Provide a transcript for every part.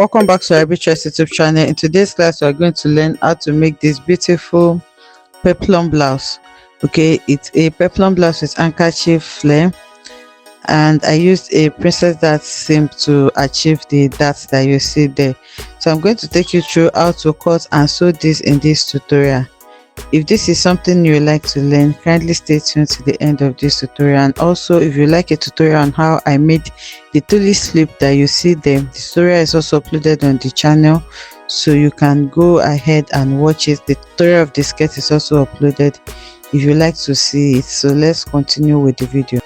Welcome back to our Beatrice YouTube channel. In today's class, we are going to learn how to make this beautiful peplum blouse. Okay, it's a peplum blouse with handkerchief flare, and I used a princess dart seam to achieve the darts that you see there. So I'm going to take you through how to cut and sew this in this tutorial. If this is something you would like to learn, kindly stay tuned to the end of this tutorial. And also, if you like a tutorial on how I made the tulip slip that you see there, the tutorial is also uploaded on the channel, so you can go ahead and watch it. The tutorial of the skirt is also uploaded if you like to see it. So let's continue with the video.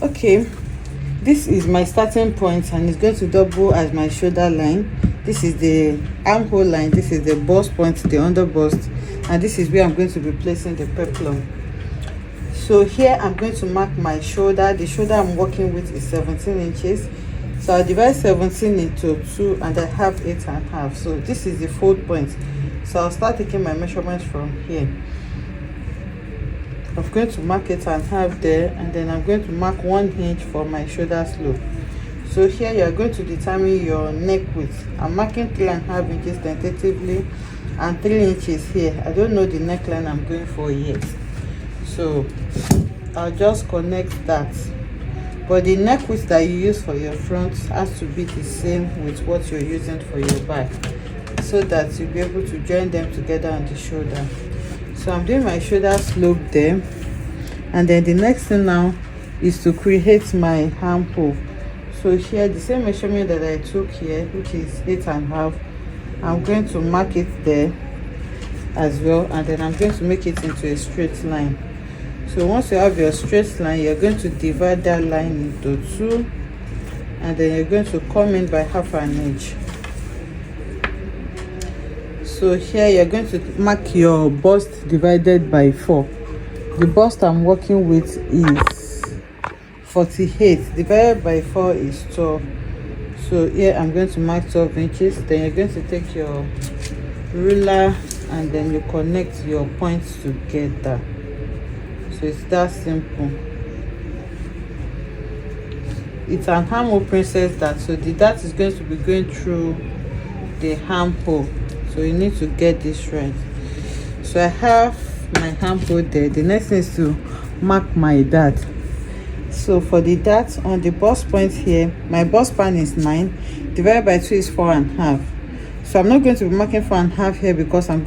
Okay, this is my starting point and it's going to double as my shoulder line. This is the armhole line, this is the bust point, the under bust, and this is where I'm going to be placing the peplum. So here I'm going to mark my shoulder. The shoulder I'm working with is 17 inches, so I'll divide 17 into 2 and I have 8.5. so this is the fold point. So I'll start taking my measurements from here. I'm going to mark 8.5 there, and then I'm going to mark 1 inch for my shoulder slope. So here you are going to determine your neck width. I'm marking 3.5 inches tentatively and 3 inches here. I don't know the neckline I'm going for yet, so I'll just connect that. But the neck width that you use for your front has to be the same with what you're using for your back, so that you'll be able to join them together on the shoulder. So I'm doing my shoulder slope there, and then the next thing now is to create my armhole. So here, the same measurement that I took here, which is 8.5, I'm going to mark it there as well, and then I'm going to make it into a straight line. So once you have your straight line, you're going to divide that line into 2, and then you're going to come in by 1/2 inch. So here you're going to mark your bust divided by 4. The bust I'm working with is 48 divided by 4 is 12. So here I'm going to mark 12 inches. Then you're going to take your ruler and then you connect your points together. So it's that simple. It's an armhole princess dart, so the dart is going to be going through the armhole, so you need to get this right. So I have my armhole there. The next thing is to mark my dart. So for the dart on the bust point here, my bust span is 9, divided by 2 is 4.5. So I'm not going to be marking 4.5 here because I'm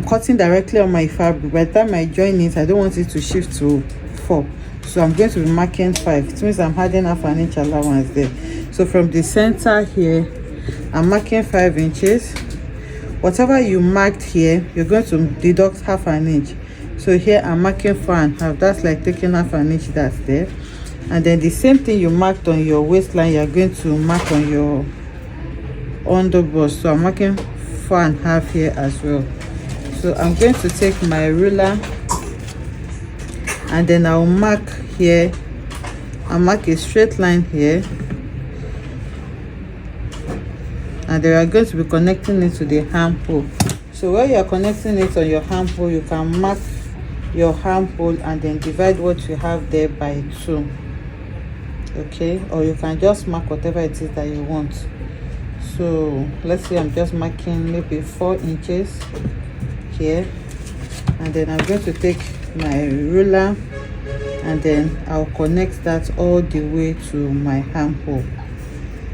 cutting directly on my fabric. By the time I join it, I don't want it to shift to 4, so I'm going to be marking 5. It means I'm adding 1/2 inch allowance there. So from the center here, I'm marking 5 inches. Whatever you marked here, you're going to deduct 1/2 inch. So here I'm marking 4.5. That's like taking 1/2 inch that's there. And then the same thing you marked on your waistline, you're going to mark on your under bust. So I'm marking 4.5 here as well. So I'm going to take my ruler and then I'll mark here. I'll mark a straight line here, and then we are going to be connecting it to the armhole. So while you are connecting it on your armhole, you can mark your armhole and then divide what you have there by 2. Okay, or you can just mark whatever it is that you want. So let's say I'm just marking maybe 4 inches here, and then I'm going to take my ruler and then I'll connect that all the way to my armhole.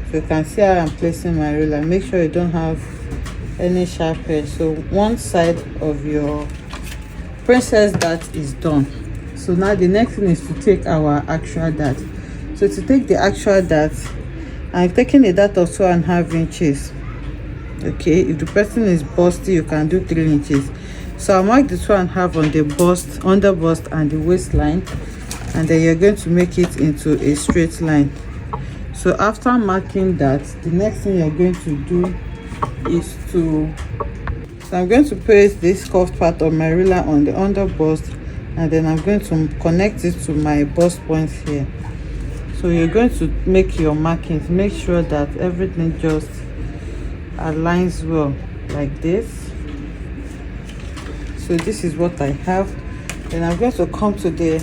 So you can see how I'm placing my ruler. Make sure you don't have any sharp edge. So one side of your princess dart is done. So now the next thing is to take our actual dart. So to take the actual dart, I'm taking a dart of 2.5 inches. Okay, if the person is busty, you can do 3 inches. So I'll mark the 2.5 on the bust, under bust and the waistline, and then you're going to make it into a straight line. So after marking that, the next thing you're going to do is so I'm going to place this curved part of my ruler on the under bust, and then I'm going to connect it to my bust point here. So you're going to make your markings. Make sure that everything just aligns well like this. So this is what I have. Then I'm going to come to the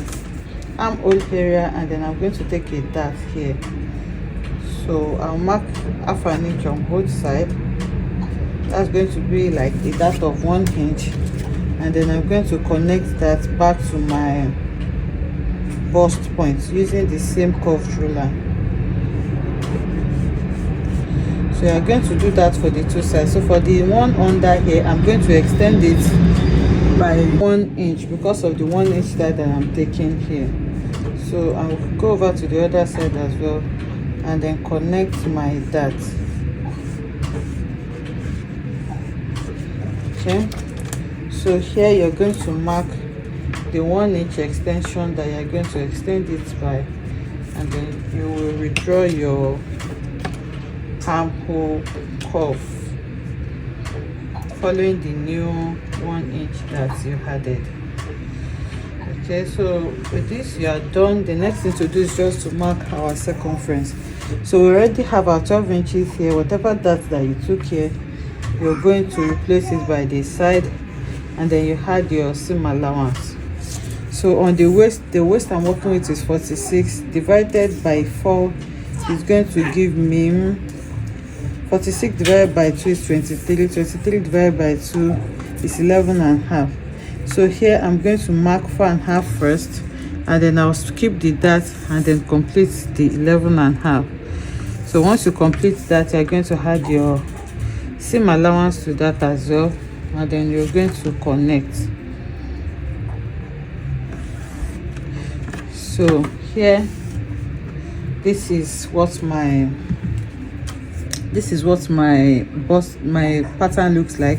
armhole area, and then I'm going to take a dart here. So I'll mark half an inch on both sides. That's going to be like a dart of 1 inch, and then I'm going to connect that back to my bust point using the same curved ruler. So you're going to do that for the two sides. So for the one under here, I'm going to extend it by 1 inch because of the 1 inch that I'm taking here. So I'll go over to the other side as well and then connect my dart. Okay, so here you're going to mark the 1 inch extension that you're going to extend it by, and then you will redraw your armhole curve following the new 1 inch that you added. Okay, so with this you are done. The next thing to do is just to mark our circumference. So we already have our 12 inches here. Whatever that you took here, you're going to replace it by the side, and then you had your seam allowance. So on the waist I'm working with is 46 divided by 4 is going to give me 46 divided by 2 is 23. 23 divided by 2 is 11 and a half. So here I'm going to mark 4 and a half first, and then I'll skip the dart and then complete the 11 and a half. So once you complete that, you're going to add your seam allowance to that as well, and then you're going to connect. So here, this is what my pattern looks like.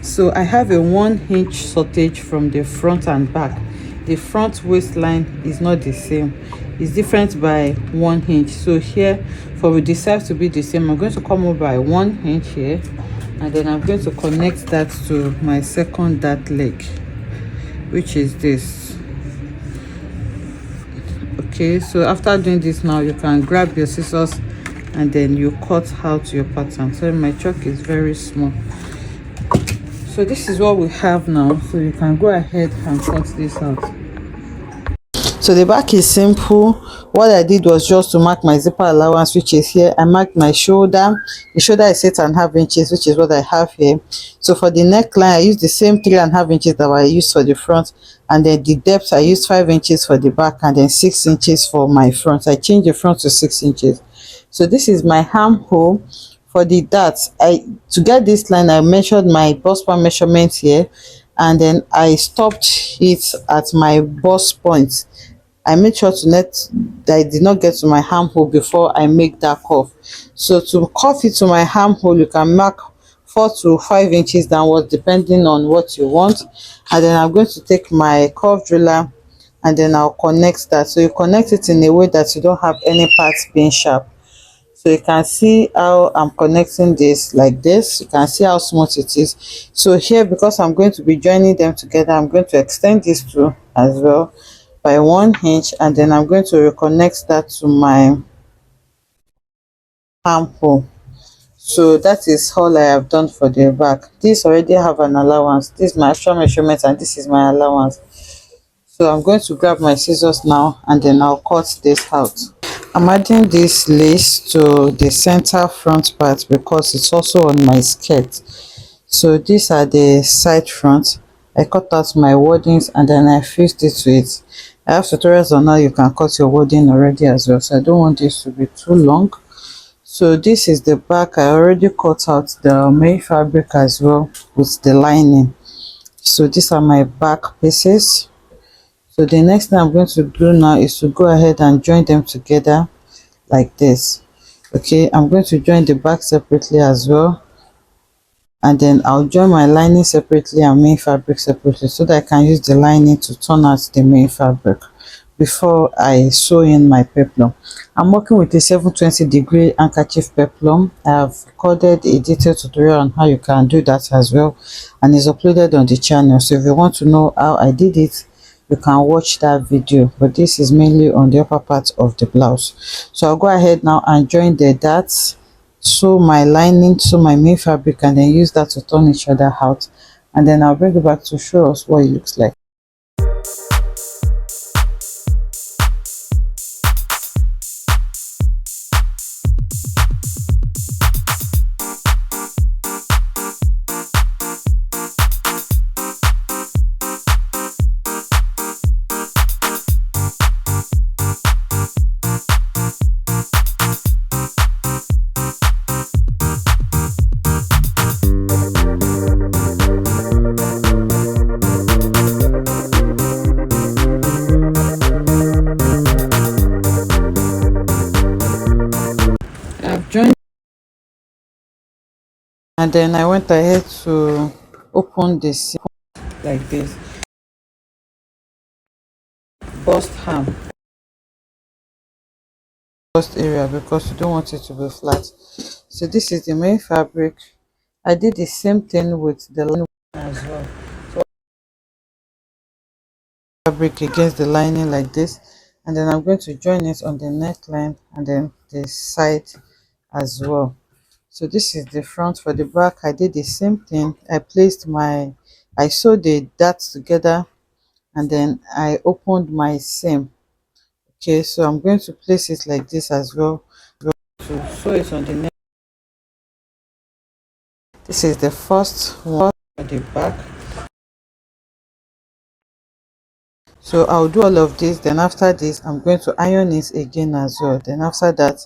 So I have a 1 inch shortage from the front and back. The front waistline is not the same, it's different by 1 inch. So here, for the sides to be the same, I'm going to come over by 1 inch here, and then I'm going to connect that to my second dart leg, which is this. Okay, so after doing this, now you can grab your scissors and then you cut out your pattern. So my chalk is very small. So this is what we have now, so you can go ahead and cut this out. So the back is simple. What I did was just to mark my zipper allowance, which is here. I marked my shoulder. The shoulder is 8.5 inches, which is what I have here. So for the neckline, I used the same 3.5 inches that I used for the front, and then the depth I used 5 inches for the back and then 6 inches for my front. I changed the front to 6 inches. So this is my armhole. For the darts, to get this line, I measured my bust point measurement here, and then I stopped it at my bust point. I made sure that I did not get to my armhole before I make that curve. So to curve it to my armhole, you can mark 4 to 5 inches downwards depending on what you want, and then I'm going to take my curved ruler and then I'll connect that. So you connect it in a way that you don't have any parts being sharp. So you can see how I'm connecting this like this. You can see how smooth it is. So here, because I'm going to be joining them together, I'm going to extend these two as well by 1 inch, and then I'm going to reconnect that to my armhole. So that is all I have done for the back. This already have an allowance. This is my actual measurement and this is my allowance. So I'm going to grab my scissors now and then I'll cut this out. I'm adding this lace to the center front part because it's also on my skirt. So these are the side front. I cut out my wordings and then I fused it to it. I have tutorials on how you can cut your wording already as well, so I don't want this to be too long. So this is the back. I already cut out the main fabric as well with the lining. So these are my back pieces. So the next thing I'm going to do now is to go ahead and join them together like this. Okay, I'm going to join the back separately as well, and then I'll join my lining separately and main fabric separately so that I can use the lining to turn out the main fabric before I sew in my peplum. I'm working with a 720-degree handkerchief peplum. I have recorded a detailed tutorial on how you can do that as well, and it's uploaded on the channel. So if you want to know how I did it, you can watch that video, but this is mainly on the upper part of the blouse. So I'll go ahead now and join the darts, sew my lining, sew my main fabric, and then use that to turn each other out, and then I'll bring it back to show us what it looks like. and then I went ahead to open this like this, bust ham, bust area, because you don't want it to be flat. So this is the main fabric. I did the same thing with the lining as well. So fabric against the lining like this, and then I'm going to join it on the neckline and then the side as well. So this is the front. For the back, I did the same thing. I sewed the darts together, and then I opened my seam. Okay, so I'm going to place it like this as well. To sew it on the neck. This is the first one for the back. So I'll do all of this, then after this I'm going to iron it again as well. Then after that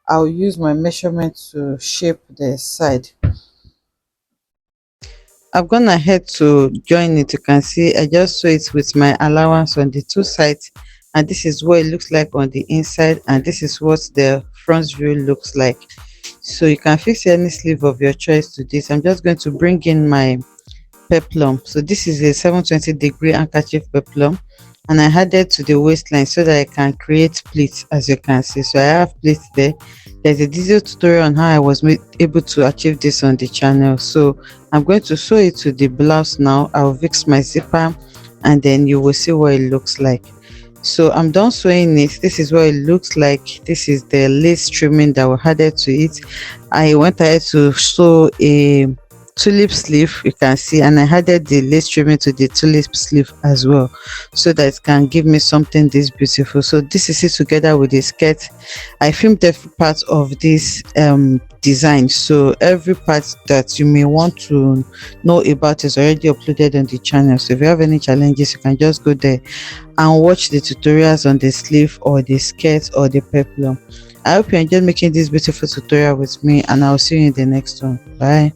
I'll use my measurement to shape the side. I've gone ahead to join it. You can see I just sew it with my allowance on the two sides, and this is what it looks like on the inside, and this is what the front view looks like. So you can fix any sleeve of your choice to this. I'm just going to bring in my peplum. So this is a 720-degree handkerchief peplum, and I added to the waistline so that I can create pleats, as you can see. So I have pleats there. There's a detailed tutorial on how I was able to achieve this on the channel. So I'm going to sew it to the blouse now. I'll fix my zipper, and then you will see what it looks like. So I'm done sewing it. This is what it looks like. This is the lace trimming that was added to it. I went ahead to sew a tulip sleeve, you can see, and I added the lace trimming to the tulip sleeve as well, so that it can give me something this beautiful. So this is it together with the skirt. I filmed every part of this design, so every part that you may want to know about is already uploaded on the channel. So if you have any challenges, you can just go there and watch the tutorials on the sleeve or the skirt or the peplum. I hope you enjoyed making this beautiful tutorial with me, and I'll see you in the next one. Bye.